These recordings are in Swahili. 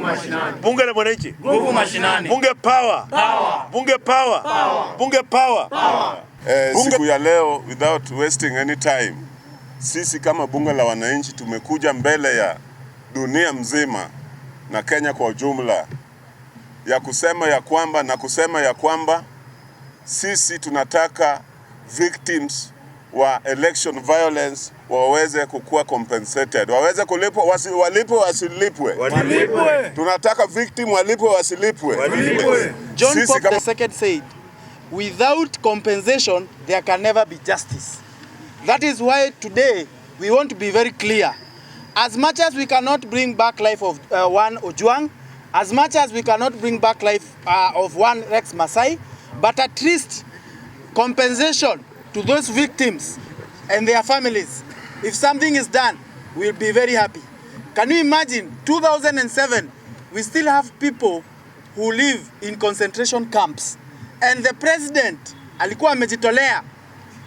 mashinani. Bunge La Mwananchi. Nguvu mashinani. Bunge power. Power. Bunge power. Power. Bunge power. Power. Siku ya leo, without wasting any time, sisi kama Bunge la Wananchi tumekuja mbele ya dunia mzima na Kenya kwa ujumla kusema ya kwamba sisi tunataka victims wa election violence waweze kukua compensated, waweze kulipwa, walipwe wasilipwe. Tunataka victim walipwe wasilipwe. John Pope II said, without compensation there can never be justice. That is why today we want to be very clear. As much as we cannot bring back life of one Ojwang, as much as we cannot bring back life of one Rex Masai, but at least compensation to those victims and their families. If something is done, we'll be very happy. Can you imagine, 2007, we still have people who live in concentration camps. And the president alikuwa amejitolea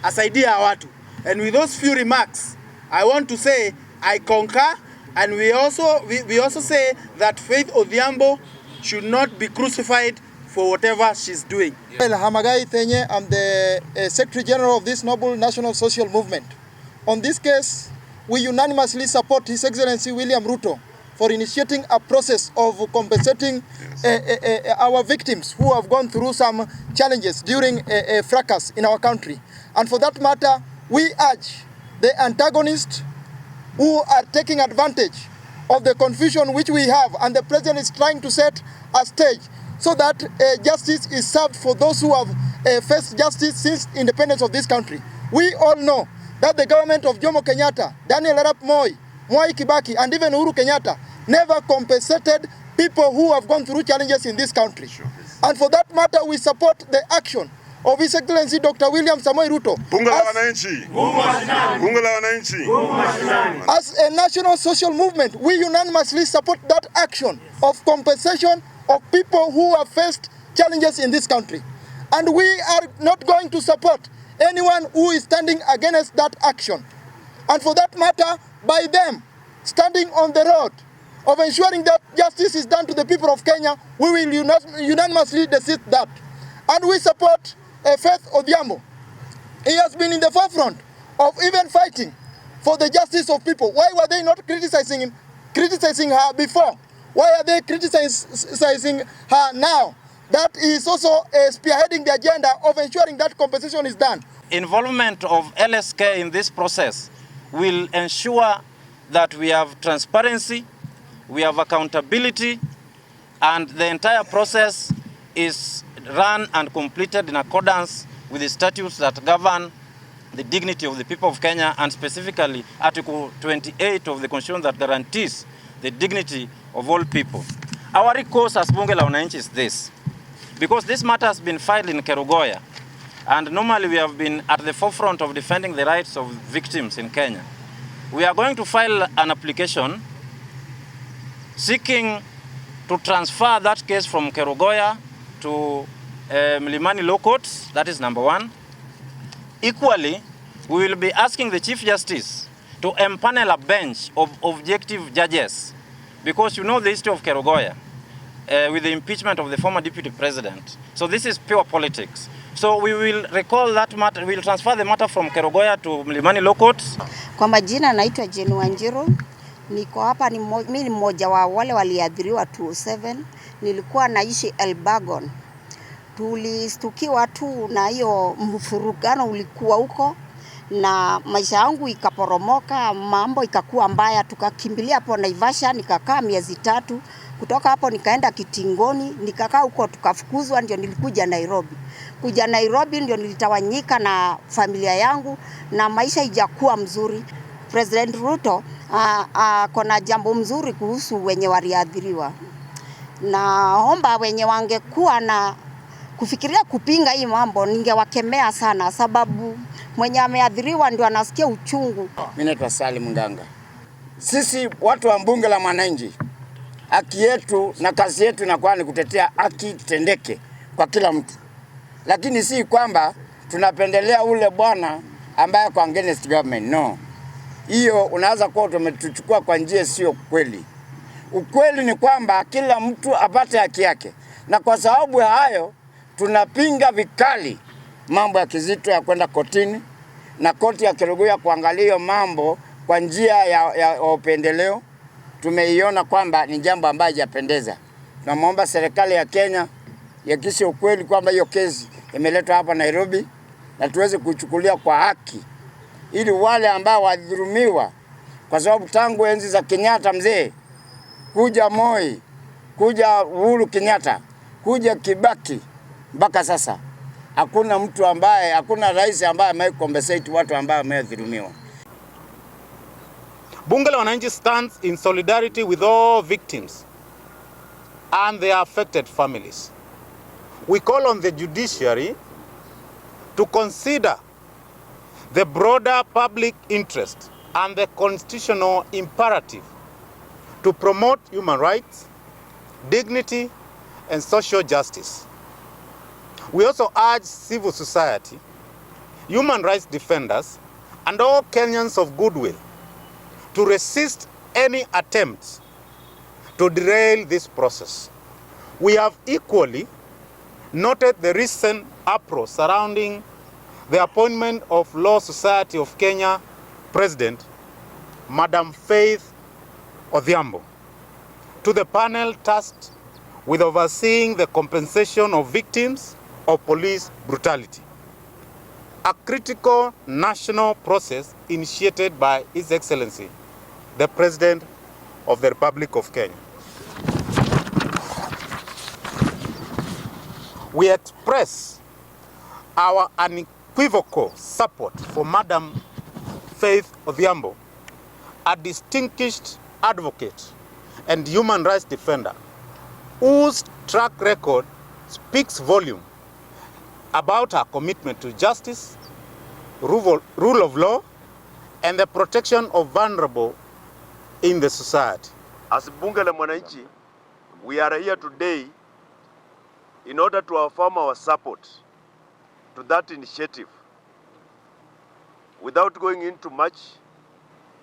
asaidia watu. And with those few remarks, I want to say I concur, and we also say that Faith Odhiambo should not be crucified for whatever she's doing. Well, Hamagai Tenye, I'm the Secretary General of this noble national social movement. On this case, we unanimously support His Excellency William Ruto for initiating a process of compensating our victims who have gone through some challenges during a fracas in our country. And for that matter, we urge the antagonists who are taking advantage of the confusion which we have, and the president is trying to set a stage so that justice is served for those who have faced justice since independence of this country. We all know that the government of Jomo Kenyatta, Daniel Arap Moi, Mwai Kibaki, and even Uhuru Kenyatta never compensated people who have gone through challenges in this country. And for that matter, we support the action of His Excellency Dr. William Samoei Ruto. Bunge La Wananchi. Bunge La Wananchi. As a national social movement, we unanimously support that action of compensation of people who have faced challenges in this country. And we are not going to support anyone who is standing against that action. And for that matter, by them standing on the road of ensuring that justice is done to the people of Kenya, we will unanimously desist that. And we support Faith Odhiambo. He has been in the forefront of even fighting for the justice of people. Why were they not criticizing her before? Why are they criticizing her now? That is also spearheading the agenda of ensuring that compensation is done. Involvement of LSK in this process will ensure that we have transparency, we have accountability, and the entire process is run and completed in accordance with the statutes that govern the dignity of the people of Kenya, and specifically Article 28 of the Constitution that guarantees the dignity of all people. Our recourse as Bunge La Mwananchi is this, because this matter has been filed in Kerugoya, and normally we have been at the forefront of defending the rights of victims in Kenya. We are going to file an application seeking to transfer that case from Kerugoya to Mlimani Law Courts. That is number one. Equally, we will be asking the Chief Justice to empanel a bench of objective judges, because you know the history of Kerugoya with the impeachment of the former deputy president. So this is pure politics. So we will recall that matter, we will transfer the matter from Kerugoya to Mlimani Law Courts. Kwa majina naitwa Jane Wanjiru. Niko hapa, mimi ni mmoja wa wale waliadhiriwa 2007. Nilikuwa naishi Elbagon. Tulistukiwa tu na hiyo mfurugano ulikuwa huko, na maisha yangu ikaporomoka, mambo ikakuwa mbaya. Tukakimbilia hapo Naivasha, nikakaa miezi 3. Kutoka hapo nikaenda Kitingoni, nikakaa huko, tukafukuzwa, ndio nilikuja Nairobi. Kuja Nairobi ndio nilitawanyika na familia yangu, na maisha ijakuwa mzuri. President Ruto kuna jambo mzuri kuhusu wenye waliadhiriwa. Naomba wenye wangekuwa na kufikiria kupinga hii mambo, ningewakemea sana, sababu mwenye ameadhiriwa ndio anasikia uchungu. Mimi naitwa Salim Nganga. Sisi watu wa Bunge La Mwananchi, haki yetu na kazi yetu inakuwa ni kutetea haki tendeke kwa kila mtu. Lakini si kwamba tunapendelea ule bwana ambaye kwa against government. No. Hiyo unaweza kuwa tumetuchukua kwa njia sio kweli. Ukweli ni kwamba kila mtu apate haki yake, na kwa sababu ya hayo tunapinga vikali mambo ya Kizito ya kwenda kotini na koti ya Kerugoya kuangalia mambo kwa njia ya upendeleo. Tumeiona kwamba ni jambo ambalo hajapendeza. Tunamuomba serikali ya Kenya yakishe ukweli kwamba hiyo kesi imeletwa hapa Nairobi na tuweze kuchukulia kwa haki, ili wale ambao wadhulumiwa, kwa sababu tangu enzi za Kenyatta mzee, kuja Moi, kuja Uhuru Kenyatta, kuja Kibaki, mpaka sasa hakuna rais ambaye amecompensate watu ambao wamedhulumiwa. Bunge La Mwananchi stands in solidarity with all victims and their affected families. We call on the judiciary to consider the broader public interest and the constitutional imperative to promote human rights, dignity, and social justice. We also urge civil society, human rights defenders, and all Kenyans of goodwill to resist any attempts to derail this process. We have equally noted the recent uproar surrounding the appointment of Law Society of Kenya President, Madam Faith Odhiambo, to the panel tasked with overseeing the compensation of victims of police brutality, a critical national process initiated by His Excellency, the President of the Republic of Kenya. We express our unequivocal support for Madam Faith Odhiambo, a distinguished advocate and human rights defender whose track record speaks volume about her commitment to justice, rule of law, and the protection of vulnerable in the society. As Bunge La Mwananchi, we are here today in order to affirm our support to that initiative. Without going into much,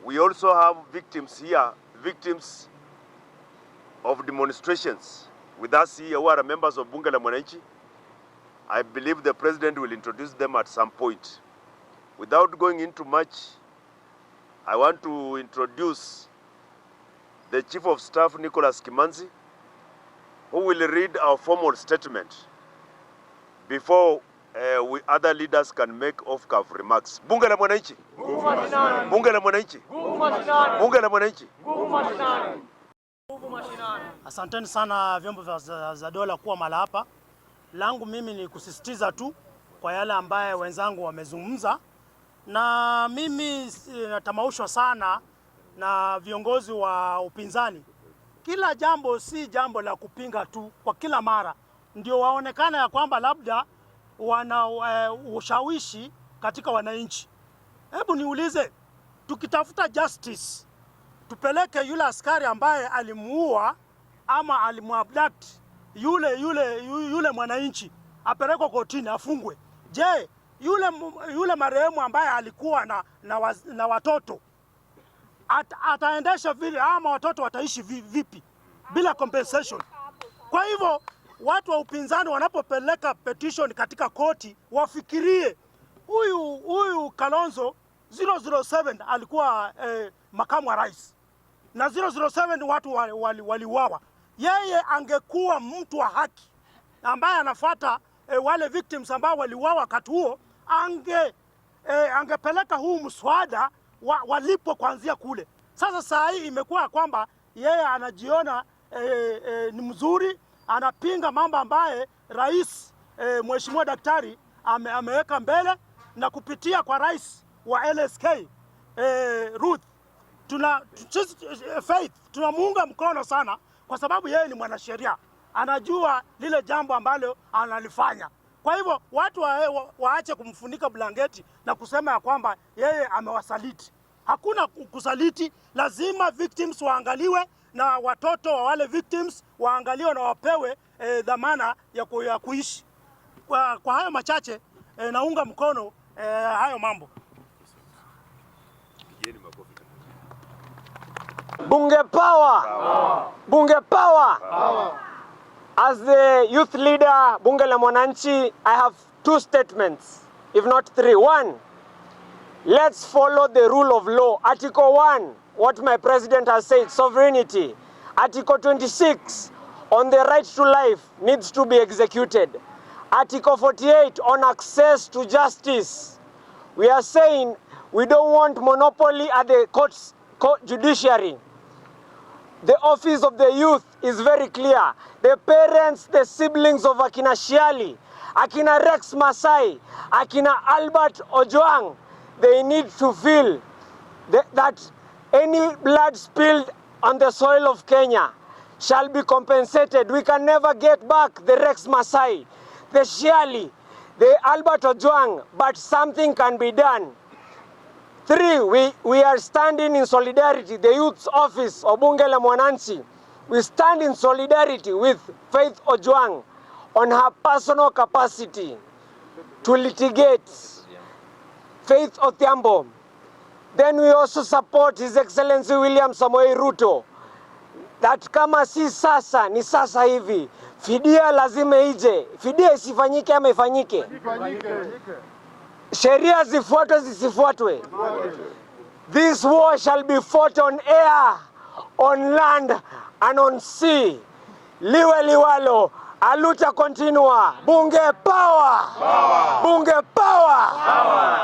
we also have victims here, victims of demonstrations with us here who are members of Bunge La Mwananchi. I believe the President will introduce them at some point. Without going into much, I want to introduce the Chief of Staff, Nicholas Kimanzi, who will read our formal statement before we other leaders can make off-cuff remarks. Bunge La Mwananchi. Bunge La Mwananchi. Bunge La Mwananchi. Asanteni sana vyombo vya dola kuwa mala hapa. Langu mimi ni kusisitiza tu kwa yale ambaye wenzangu wamezungumza, na mimi natamaushwa sana na viongozi wa upinzani. Kila jambo si jambo la kupinga tu kwa kila mara ndio waonekana ya kwamba labda wana ushawishi katika wananchi. Hebu niulize, tukitafuta justice, tupeleke yule askari ambaye alimuua ama alimuabduct yule mwananchi, apelekwe kotini afungwe. Je, yule marehemu ambaye alikuwa na watoto ataendesha vile, ama watoto wataishi vipi bila compensation? Kwa hivyo watu wa upinzani wanapopeleka petition katika koti wafikirie huyu Kalonzo 007 alikuwa makamu wa rais, na 007 watu waliuawa. Yeye angekuwa mtu wa haki ambaye anafuata wale victims ambao waliuawa wakati huo, angepeleka huu mswada walipo kuanzia kule. Sasa saa hii imekuwa kwamba yeye anajiona ni mzuri, anapinga mambo ambaye rais mheshimiwa daktari ameweka mbele, na kupitia kwa rais wa LSK Ruth Faith tunamuunga mkono sana, kwa sababu yeye ni mwanasheria, anajua lile jambo ambalo analifanya. Kwa hivyo watu waache kumfunika blanketi na kusema ya kwamba yeye amewasaliti. Hakuna kusaliti, lazima victims waangaliwe na watoto wa wale victims waangaliwe na wapewe dhamana ya kuishi. Kwa hayo machache naunga mkono hayo mambo. Bunge power! Bunge power! As the youth leader, Bunge La Mwananchi, I have 2 statements, if not 3. 1, let's follow the rule of law. Article 1, what my president has said, sovereignty. Article 26, on the right to life, needs to be executed. Article 48, on access to justice. We are saying we don't want monopoly at the court judiciary. The office of the youth is very clear. The parents, the siblings of Akina Shiali, Akina Rex Masai, Akina Albert Ojwang, they need to feel that any blood spilled on the soil of Kenya shall be compensated. We can never get back the Rex Masai, the Shiali, the Albert Ojwang, but something can be done. 3, we are standing in solidarity, the youth's office of Bunge La Mwananchi. We stand in solidarity with Faith Ojwang on her personal capacity to litigate Faith Odhiambo. Then we also support His Excellency William Samoei Ruto that kama si sasa ni sasa hivi, fidia lazima ije. Fidia isifanyike ama ifanyike? Sheria zifuatwe zisifuatwe. This war shall be fought on air, on land and on sea. Liwe liwalo, aluta continua. Bunge power! Bunge power!